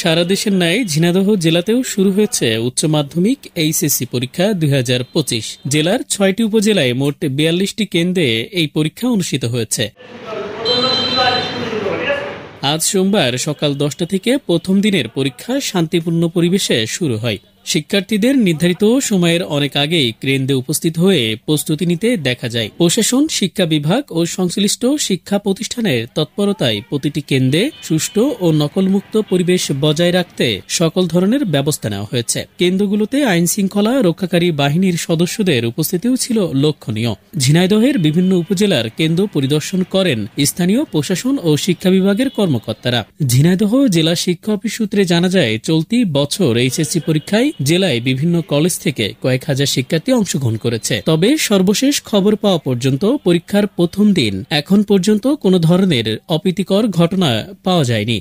সারা দেশের ন্যায় ঝিনাইদহ জেলাতেও শুরু হয়েছে উচ্চ মাধ্যমিক এইচএসসি পরীক্ষা ২০২৫। জেলার ৬টি উপজেলায় মোট ৪২টি কেন্দ্রে এই পরীক্ষা অনুষ্ঠিত হয়েছে। আজ সোমবার সকাল ১০টা থেকে প্রথম দিনের পরীক্ষা শান্তিপূর্ণ পরিবেশে শুরু হয়। শিক্ষার্থীদের নির্ধারিত সময়ের অনেক আগেই কেন্দ্রে উপস্থিত হয়ে প্রস্তুতি নিতে দেখা যায়। প্রশাসন, শিক্ষা বিভাগ ও সংশ্লিষ্ট শিক্ষা প্রতিষ্ঠানের তৎপরতায় প্রতিটি কেন্দ্রে সুষ্ঠু ও নকলমুক্ত পরিবেশ বজায় রাখতে সকল ধরনের ব্যবস্থা নেওয়া হয়েছে। কেন্দ্রগুলোতে আইন শৃঙ্খলা রক্ষাকারী বাহিনীর সদস্যদের উপস্থিতিও ছিল লক্ষণীয়। ঝিনাইদহের বিভিন্ন উপজেলার কেন্দ্র পরিদর্শন করেন স্থানীয় প্রশাসন ও শিক্ষা বিভাগের কর্মকর্তারা। ঝিনাইদহ জেলা শিক্ষা অফিস সূত্রে জানা যায়, চলতি বছর এইচএসসি পরীক্ষায় জেলায় বিভিন্ন কলেজ থেকে কয়েক হাজার শিক্ষার্থী অংশগ্রহণ করেছে। তবে সর্বশেষ খবর পাওয়া পর্যন্ত পরীক্ষার প্রথম দিন এখন পর্যন্ত কোনো ধরনের অপ্রীতিকর ঘটনা পাওয়া যায়নি।